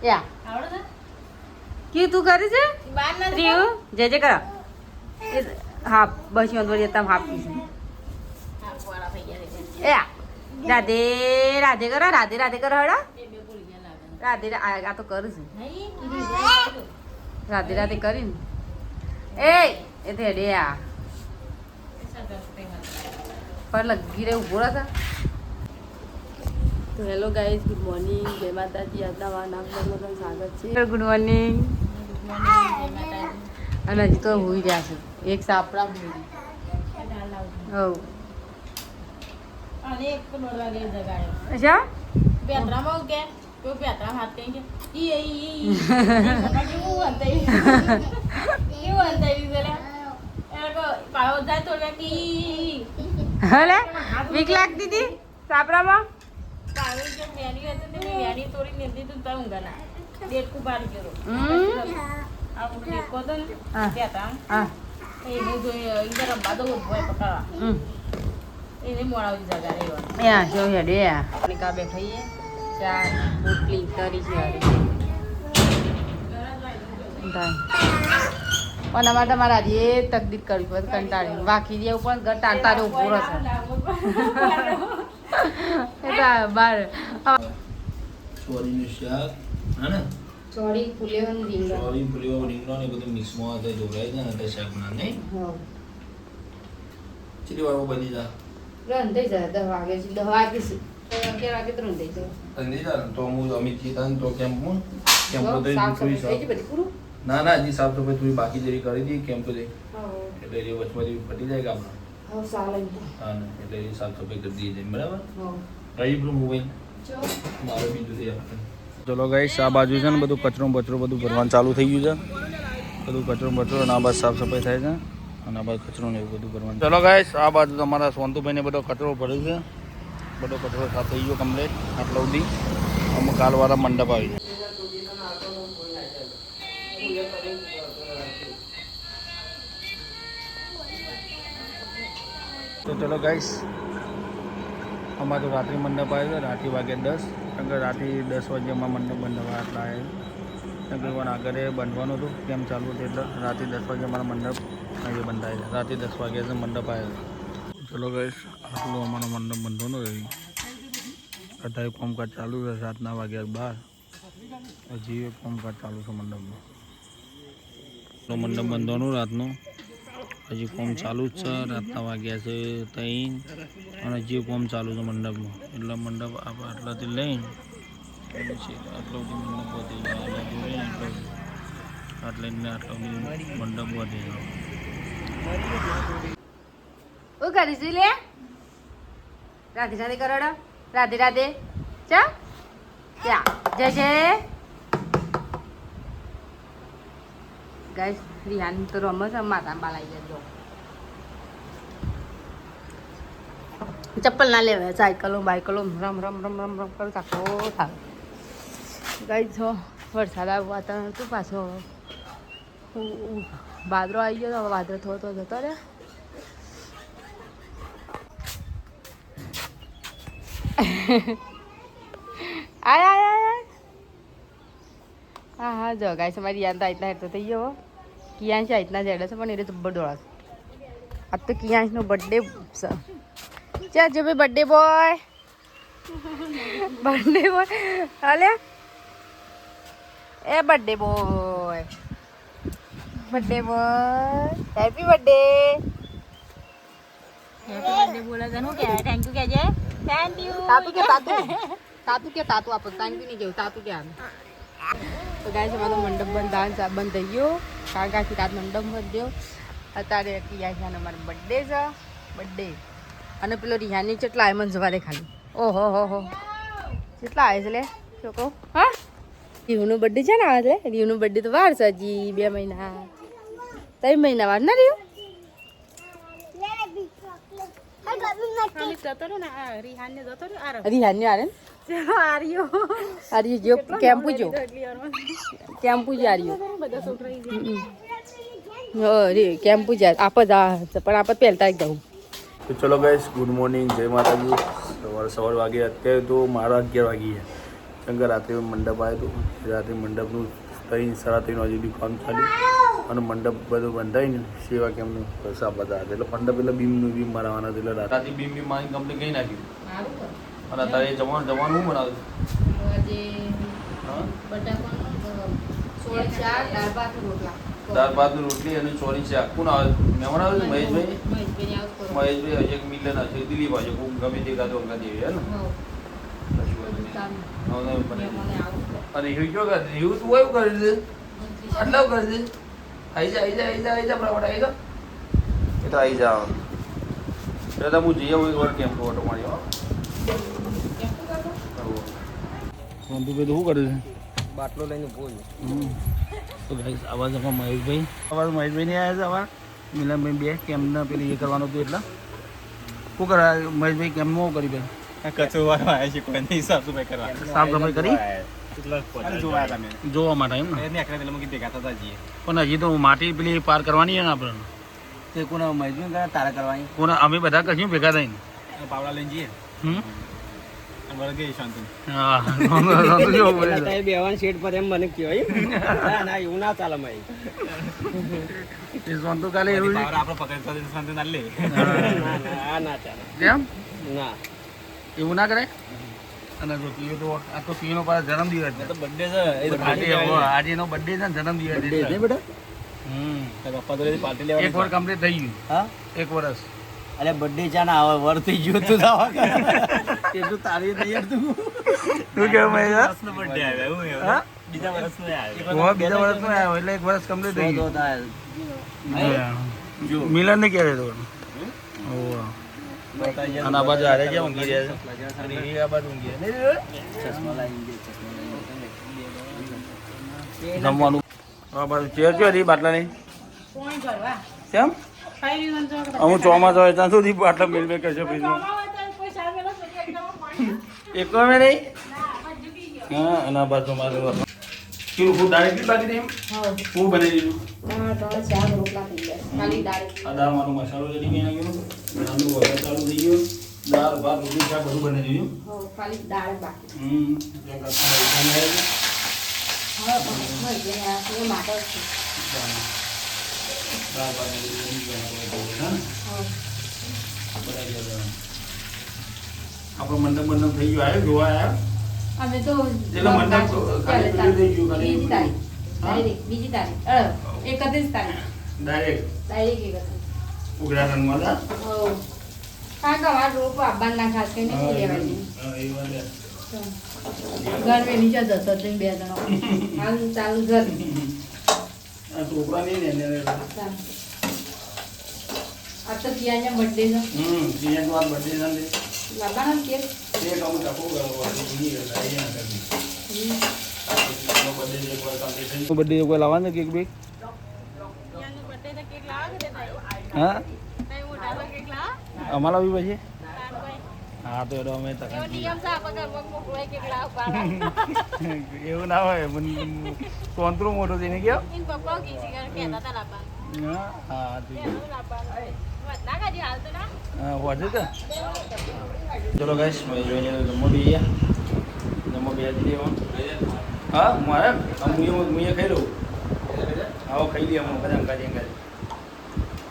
યા કે તું કરી છે રીયુ જે જે કર હા બસ યો દોરી તમ હાફ કી છે યા રાધે રાધે કરો રાધે રાધે કરો હડા રાધે આ તો કરું છું રાધે રાધે કરીને એ તે રે આ પર લગી રે ઉભો રહા તો હેલો ગાઈઝ ગુડ મોર્નિંગ જય માતાજી આજના વાના બધાનું સ્વાગત છે ગુડ મોર્નિંગ અને હજી તો હોઈ રહ્યા છે એક સાપડા હોઈ હવ અને એક તો નોરવાગે જગાડ્યો અચ્છા પેટરામાં કે કોઈ પેટરા હાથ કઈ કે ઈ પપ્પા કેવું અંતાઈ કેવું અંતાઈ ગલે એ કો પાયો જાય તો કી હલે વીક લાગતી હતી સાપરામાં પાયો જે મેની હતી ને મેની તોડી ને દીધું તો ઊંઘાના ડેટ કુ બાર ગયો આ ઉડી કો તો પેટા હા એ જો ઇધર બાદો હોય પકા એને મોળાવી જગા રેવા યા જો હેડે યા નિકા બેઠીએ ચા રોટલી કરી છે અરે પણ અમારે તમારે આજે એ તકદીર કરવી પડે કંટાળી વાકી જેવું પણ ઘર તારે ઉભો રહેશે એટલે બાર ચોરીનું શાક હા ને ચોરી ફૂલેવાનું રીંગણ ચોરી ફુલેવો રીંગણો ને બધું મિક્સમાં હતા જોડાય છે ને તે શાક ના નહીં હા ચીલી વાળો બની જા રન થઈ જાય 10 વાગે છે 10 વાગે છે 11 વાગે તો રન થઈ જાય તંદી જા તો હું અમિત જીતાન તો કેમ હું કેમ તો સાફ થોડી સફાઈ થઈ ગઈ બધી પૂરું ના ના હજી સાફ સફાઈ થોડી બાકી જેવી કરી દી કેમ તો હા એટલે એ વચમાંથી પટી જાય કામ હા સાલે હા ને એટલે એ સાફ સફાઈ કરી દઈએ છે બરાબર હા કઈ બ્રો મોબાઈલ ચો મારો બીજું છે ચલો ગાઈસ આ બાજુ છે ને બધું કચરો બધું ભરવાનું ચાલુ થઈ ગયું છે બધું કચરો અને આ બાજુ સાફ સફાઈ થાય છે અને આ બાજુ કચરો ને એવું બધું ભરવાનું ચલો ગાઈસ આ બાજુ તમારા સોનતુભાઈને બધો કચરો ભર્યો છે બધો કચરો સાફ થઈ ગયો કમ્પ્લીટ આટલા સુધી અમુક કાલવાળા મંડપ આવી તો ચલો ગાઈસ અમારે તો રાત્રિ મંડપ આવ્યો છે રાત્રિ વાગે 10 કારણ કે રાત્રિ 10 વાગે અમારા મંડપ આટલા આવ્યા કારણ કે પણ આગળ બંધવાનું હતું કેમ ચાલુ હતું એટલે રાત્રિ 10 વાગે અમારા મંડપ આજે બંધાય છે રાત્રિ 10 વાગે છે મંડપ આવ્યો ચલો ગાઈસ આટલું અમારો મંડપ બંધવાનું રહ્યું અત્યારે કામકાજ ચાલુ છે 7 વાગ્યા 12 હજી કામકાજ ચાલુ છે મંડપનું મંડપ બંધવાનું રાતનું હજી ફોર્મ ચાલુ જ છે રાતના વાગ્યા છે 3 અને હજી ફોર્મ ચાલુ છે મંડપનું એટલે મંડપ આટલાથી લઈને આટલો બધી મંડપ વધી જાય આટલે આટલો બધી મંડપ વધી જાય ઓ કરીશું લે રાધે રાધે કરોડો રાધે રાધે ચા ક્યાં જય જય ગાઈસ રિહાન તો રમે છે માતા બાલાઈ જાય ચપ્પલ ના લેવાય સાયકલો બાયકલો રમ રમ રમ રમ રમ કરું આખો થાય ગાઈસ જો વરસાદ આવ્યો વાતાવરણ હતું પાછો વાદળો આવી ગયો તો વાદળો થોડો તો જતો રે આય આય આય હા હા જો ગાઈસ અમારી યાદ આઈતના હેઠ તો થઈ ગયો કિયાંશ આઈતના જેડે છે પણ એ જબ્બર દોડા છે આજ તો કિયાંશનો બર્થડે છે ચા જો ભાઈ બર્થડે બોય હાલે એ બર્થડે બોય હેપી બર્થડે બોલા જાનું કે થેન્ક યુ કહેજે થેન્ક યુ તાતું તાતું આપો થેન્ક યુ નહીં કેવું તાતું કે આને તો ગાઈસ અમારો મંડપ બંધ થઈ ગયો કારણ કે આખી રાત મંડપ વધ્યો અત્યારે રિહાન અમારો બર્થડે છે બર્થડે અને પેલો રિહાનની કેટલા આવે મને જવા દે ખાલી ઓહો હો હો કેટલા આવે છે લે છોકરો હા રીહુનો બર્થડે છે ને આવે છે રીહુનો બર્થડે તો વાર છે હજી 2 મહિના 3 મહિના વાર ના રહ્યું રિહાન આરે આર્યો જો કેમ્પુ જો કેમ્પુ જા આપ જા પણ આપ પહેલતા જાઉં તો ચલો ગાઈસ ગુડ મોર્નિંગ જય માતાજી સવાર વાગે અત્યારે તો મારા 11 વાગી કેમ કે રાત્રે મંડપ આવ્યો હતો રાત્રે મંડપનું 3-3:30 વાગે દુકાન ચાલ્યું અને મંડપ બધું બંધાઈને સેવા કેમનું પૈસા બધા હતા એટલે મંડપ એટલે બીમ મારવાના હતા એટલે રાત્રે બીમ મારી કંપની કઈ નાખ્યું અને અત્યારે જવાનું શું બનાવ્યું દાળ ભાત રોટલી અને ચોરી શાક કોણ આવે મહેમાન આવે છે મહેશભાઈ હજી એક મિલન હશે દિલીપ હશે ખૂબ ગમે તે કાતો અંગા દેવી હે ને અને એવું શું કરે એવું તું એવું કરી દે આટલા કરી દે આવી જા બરાબર આવી જા એ તો આવી જા એટલે તો હું જઈ આવું એક વાર કેમ ઓટો મારી સંતુભાઈ તો શું કરે છે બાટલો લઈને બોલ તો ગાઈસ આવાજ આપણા મહેશભાઈ નહીં આવ્યા છે આવા મિલનભાઈ બે કેમના પેલી એ કરવાનું હતું એટલે શું કરે મહેશભાઈ કેમનું શું કરી ભાઈ કચુવાર આવ્યા છે કોઈ નહીં સાફ સફાઈ કરવા સાફ સફાઈ કરી જોવા માટે એમ ને ભેગા થતા જઈએ પણ હજી તો માટી પેલી પાર કરવાની છે ને આપણે તે કોના મજબૂર કરે તારા કરવાની કોને અમે બધા કશું ભેગા થઈને પાવડા લઈને જઈએ વળગે શાંતિ હા બેવાન શેડ પર એમ મને કહેવાય ના એવું ના ચાલે મારી એ સોન તો કાલે એવું આપણે પકડ શાંતિ ના લે ના ચાલે કેમ ના એવું ના કરે અને જો પીઓ તો આ તો પીનો પાછો જન્મદિવસ છે તો બર્થડે છે આજે એનો બર્થડે છે ને જન્મદિવસ છે બેટા પપ્પા તો પાર્ટી લેવા એક વર્ષ કમ્પ્લીટ થઈ ગયું હા 1 વર્ષ અરે બર્થડે જાના આવે વર થઈ ગયો તું દાવા એટલું તારી તૈયાર તું શું કેવું મેં વર્ષનો બર્થડે આવ્યો હું હા બીજા વર્ષનો આવ્યો બીજા વર્ષનો આવ્યો એટલે 1 વર્ષ કમ્પ્લીટ થઈ તો ગયું મિલન ને ક્યારે તો અને આ બાજુ હારે ગયા ઊંઘી રહ્યા છે અને એ આ બાજુ ઊંઘી રહ્યા જમવાનું આ બાજુ ચેર છે હજી બાટલા નહીં કેમ અમુક ચોમાસા હોય ત્યાં સુધી બાટલા મેળ મેળ કરશે ભાઈ એક મેં નહીં હા અને આ બાજુ મારું કેવું ફૂડ ડાયરેક્ટ બાકી એમ હું બનાવી દીધું આ દાળ મારો મસાલો રેડી કરી નાખ્યો આલુ વઘાર ચાલુ થઈ ગયો દાળ ભાત રોટલી શાક બધું બનાવી દીધું દાળ ભાત આપણો મંડપ થઈ ગયો આવ્યો જોવા આવ્યા અમે તો એટલે મંડપ ખાલી પેલું થઈ ગયું ખાલી બીજી તારીખ 31 તારીખ ડાયરેક્ટ ઉઘડા રંગમાં હતા કારણ કે અમારે રોપ આવવાના ખાસ કઈ નથી લેવાની એ વાત ઘર મેં નીચે જતો બે જણો હાલ ચાલુ ઘર આ છોકરા નહીં ને એને આ તો પિયાના બર્થડે છે બીજા તો આ બર્થડે છે ને લાવવાનો કેક એ કામ ટકો કરવા નહીં કરતા અહીંયા કરી બર્થડે કોઈ લાવવાનો કેક બેક હા અમારા બી પછી હા તો એનો અમે એવું ના હોય સોંતરું મોટું થઈને ગયો હા વધુ કે ચલો ગાઈસ જોઈને જમવા બી જમવા બે હા મારે હું ખાઈ લઉં આવો ખાઈ લઈએ હું બધા અંગાજી અંગાજી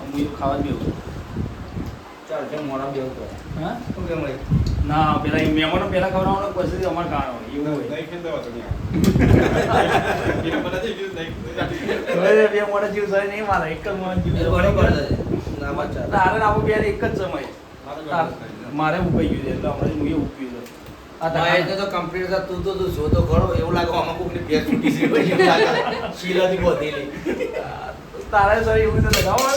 હું ખાવા જ બેવું ચાલ કેમ મોડા બેવું તો હા શું કેમ ભાઈ ના પેલા મહેમાનો પહેલા ખવડાવવાનો પછી અમારે ખાવાનો એવું હોય બે મોટા જીવ સર નહીં મારે એક જ મોટા જીવ તારે આવું બે એક જ સમય મારે ઉપાઈ ગયું છે એટલે હમણાં હું એ ઉપ્યું છે તો કમ્પ્લીટ હતા તું જો તો ખરો એવું લાગે આમાં કોકની બે છૂટી છે ભાઈ એવું લાગે શીલાથી બોધેલી તારે સર એવું તો લગાવો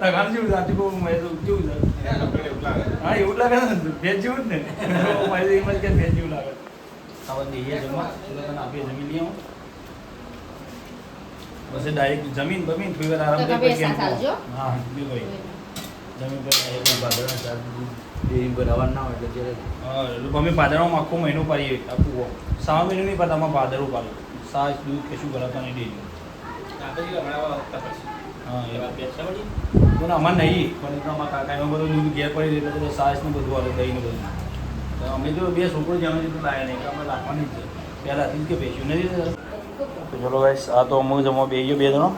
તગાર જેવું સાચું કહું મેં તો કેવું છે હા એવું લાગે ને ભેજ જેવું જ ને મારી એમ જ કે ભેજ જેવું લાગે ખાવા દઈએ જમવા આપીએ જમી લઈએ પછી ડાયરેક્ટ જમીન બમીન થોડી વાર આરામ કરી હા બીજું ભાઈ જમીન પર બનાવવાનું ના હોય એટલે અમે પાદરમાં આખો મહિનો પાડીએ આખું 6 મહિનો નહીં પાડતા આમાં પાદરું પાડું સાસ દૂધ કશું કરાતા નહીં ડેલી હા એ વાત પણ અમારે નહીં પણ અમારા કાકા એમાં બધું દૂધ ઘેર પડી એટલે બધું સાસ ને બધું આવે દહીં ને બધું તો અમે જો બે છોકરો જમે તો લાયા નહીં એટલે અમે લાવવાની જ છે પહેલાંથી જ કે બેસ્યું નથી તો ચલો ગાઈસ આ તો અમુક જમવા બે ગયો બે જણો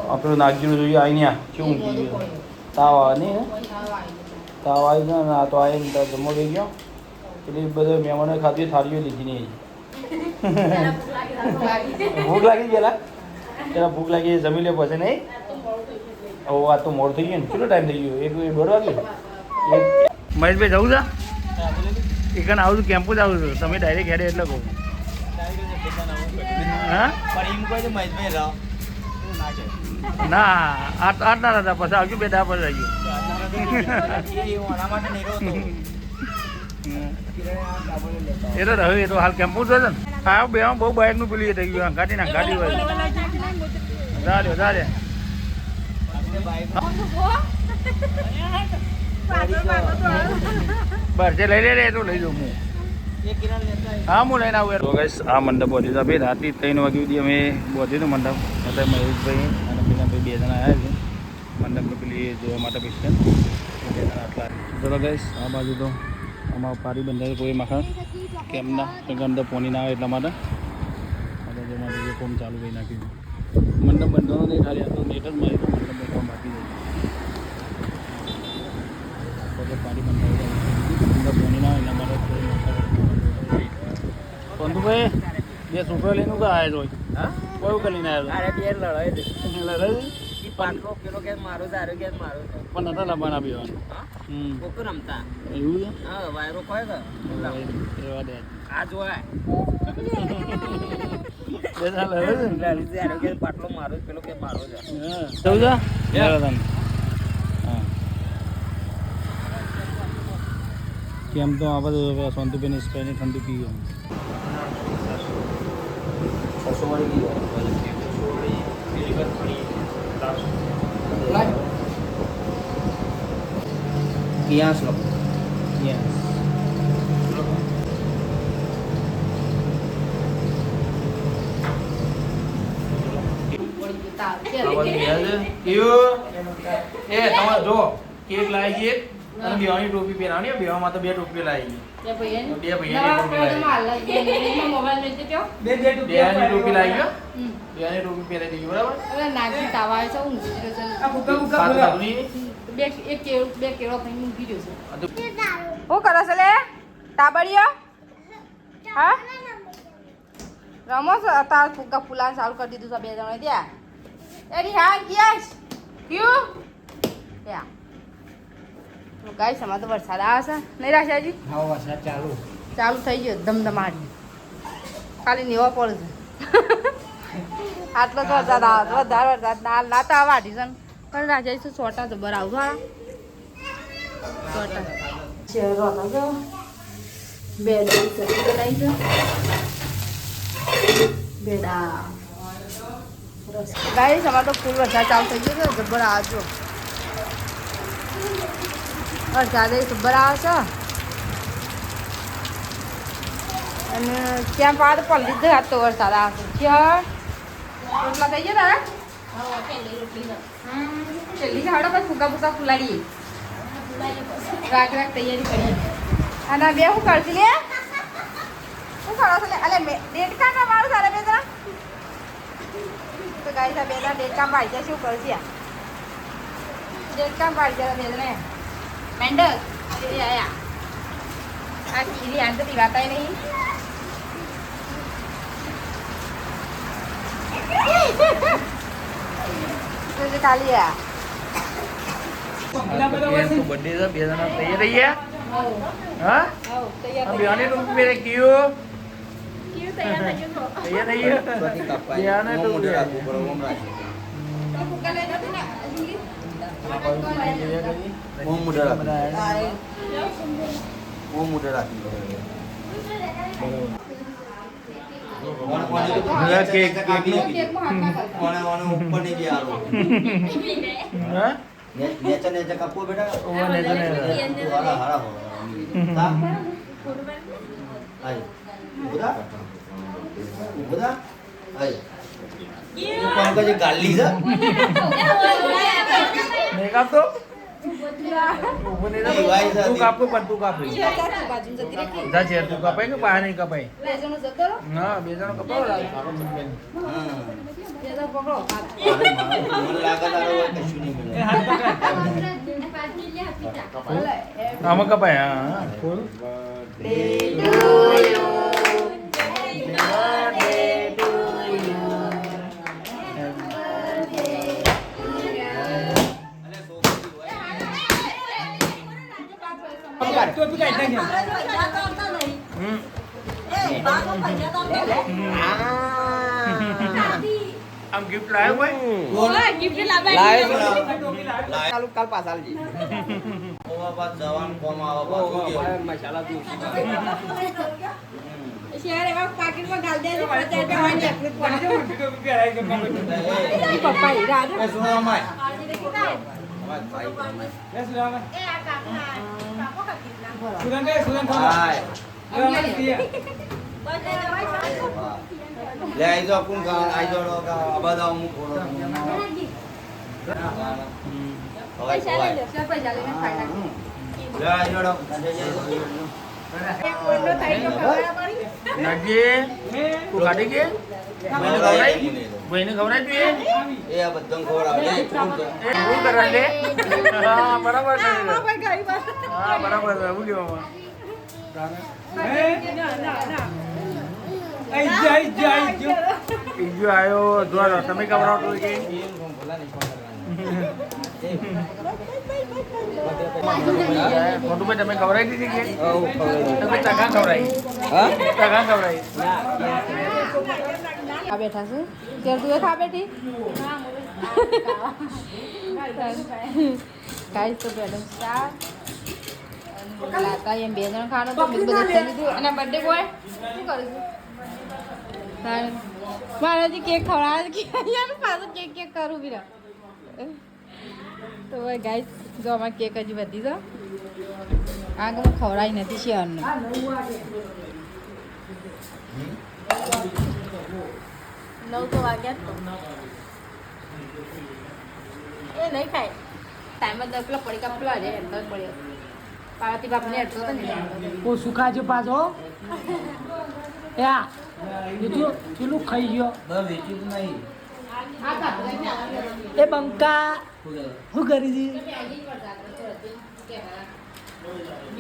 આપણે નાગજીનું જોઈએ આવી ને શું ઊંઘી ગયો તાવ આવે નહીં તાવ આવી ને આ તો આવી ને જમવા બે ગયો એટલે બધા મહેમાનોએ ખાધી થાળીઓ લીધી નહીં ભૂખ લાગી ગયેલા પેલા ભૂખ લાગી જમી લે પછી નહીં હવે આ તો મોડું થઈ ગયું ને કેટલો ટાઈમ થઈ ગયો 1-1:30 વાગ્યો મહેશભાઈ જવું છે એકન આવું છું કેમ્પો જ આવું છું તમે ડાયરેક્ટ હેડે એટલે કહું હા ના આઠ ના હતા પછી આવજો બે દા પછી એ તો રહ્યું એ તો હાલ કેમ્પો છે ને હા બે બહુ બાઇકનું પેલું એ થઈ ગયું ગાડી ના ગાડી હોય જાડે બસ જે લઈ લે તો લઈ જાઉં હું હા હું લઈને આવું તો ગાઈસ આ મંડપ પહોંચ્યું હતા ભાઈ રાત્રે 3 વાગ્યા સુધી અમે પહોંચ્યું હતું મંડપ એટલે મહેશભાઈ અને બીનાભાઈ બે જણા આવ્યા છે મંડપની પેલી જોવા માટે પેશન્ટ બે જણા આટલા ચલો ગાઈસ આ બાજુ તો અમારા પારી બંધાય કોઈ માખણ કેમના ગંદો પોની ના આવે એટલા માટે જો માટે કોમ ચાલુ કરી નાખ્યું મંડપ બંધવાનો નહીં ખાલી આ તો નેટ જ મારી તો મંડપ બંધવા બાકી જાય પારી બંધાવી મંડપ પોની ના એના માટે બંધુભાઈ બે છોકરો લઈને કા આવ્યા હોય હા કયું કરીને આવ્યા લડાઈ પાટલો પેલો કે મારો છે આરો કે મારો છે પણ નતા લબાના પીવાનું કોકો રમતા એવું છે હા વાયરો કોઈ કે એવા દે આ જોય બેસા લડે છે લાલી છે આરો કે પાટલો મારો પેલો કે મારો છે હા જવું છે બરાબર હા કેમ તો આ બધું શાંતિબેન સ્પેની ઠંડી પી ગયો 600 વાળી ગઈ કિયાસ લો યસ જો કેક લાવી છે અને બેવાની ટોપી પહેરાવાની બેવામાં તો બે ટોપી લાવી બે ભૈયાની ટોપી લાવી બેની ટોપી લાવી ગયો બેની ટોપી પહેરાઈ દીધી બરાબર નાગી તાવા આવે છે ઊંઘી રહ્યો છે બે કેળો ખાઈને ઊંઘી રહ્યો છે શું કરો છો લે ટાબડિયો હા રમો છો તાર ફુગ્ગા ફૂલાને ચાલુ કરી દીધું છે બે જણા ત્યાં એની હા યસ ક્યુ ત્યાં ગાઈસ અમારે તો વરસાદ આવે છે નહીં રાશાજી હા વરસાદ ચાલુ થઈ ગયો ધમધમાટી ખાલી નેવા પડે છે આટલો જ વરસાદ આવે છે વધારે વરસાદ ના તો આવે વાઢી છે પણ રાજા તો છોટા જબર આવતો હા છોટા શેરો હતો બે બનાવી છે બેડા ગાઈસ અમારે તો ફૂલ વરસાદ ચાલુ થઈ ગયો છે જબર આવજો વરસાદ જબર આવે છે અને ત્યાં પાડ પલ્લી જ તો વરસાદ આવે છે ક્યાં રોટલા થઈ ગયા તારા છેલ્લી હાડો પછી ફૂકા ફૂકા ફુલાડીએ રાખ તૈયારી કરીએ અને બે શું કરતી લે શું કરો છો લે અલે ડેટકા ના મારું સારા બે જણા તો ગાઈ સા બે જણા ડેટકા પાડી જાય શું કરશે ડેટકા પાડી જાય બે જણા મેન્ડલ આયા આ કીરી આંત પીવાતા નહીં તો ખાલી આ બર્થડે છે બે જણા તૈયાર રહી ગયા હા બેવાની ટોપી પહેરે કયું તૈયાર થઈ ગયો બેવાને ટોપી નેચર કાપવો બેટા મેકઅપ તો ઊભું નહીં રહે. તું કાપું પણ તું કાપી જા છે તું કપાય કે બહાર નહીં કપાય હા 2 જણો કપાવો લાગે મને લાગે તારો હોય કશું નહીં મળે. આમાં કપાય હા ફૂલ આમ ગિફ્ટ લાવ્યો ભાઈ ગિફ્ટ લાવે કાલ પાછા આલજી ઓવા બાદ જવાનું કોમ આવે પાછું કેવું. મસાલા દૂધ શેર એવા પાકીટમાં ગાલ દેજો 50 રૂપિયા હોય પપ્પા હીરા એ શું અમાય? અમાય ભાઈ હાય. લે આઈ જાઓ કોણ કા આઈ જાઓ કા બધા હું ખોડો પૈસા લઈ લો લે આઈ જાઓ નાગી તું કાઢી કે ભાઈને ખવડાવી જોઈએ એ આ બધા ખવડાવે લે કોણ તો એ શું કરે લે હા બરાબર કરે હા બરાબર છે હું કેવામાં બીજો આવ્યો દ્વારા તમે ખવડાવતો કે મોટુભાઈ તમે ખવડાવી દીધી કે તમે ટકા ખવડાવી ટકા ખવડાવી આ બેઠા છે તેર તું ખા બેઠી કાંઈ તો બેઠો શાક લાતા એમ 2 જણ ખાવાનું તો બધું ખાઈ લીધું અને બર્થડે બોય શું કરું છું મારાથી કેક ખવડાવે કે યાર પાછું કેક કરું બી તો ગાઈસ જો અમારે કેક હજી વધી જો આગળ ખવડાવી નથી શિયાળને 9 તો વાગ્યા એ નહીં ખાય ટાઈમ જ પેલા પડીકા પેલા રે એમ તો પડ્યો પાર્વતી બાપને અડતો હતો ને ઓ સુખાજો પાછો યા બીજું પેલું ખાઈ ગયો એ બંકા શું કરી દી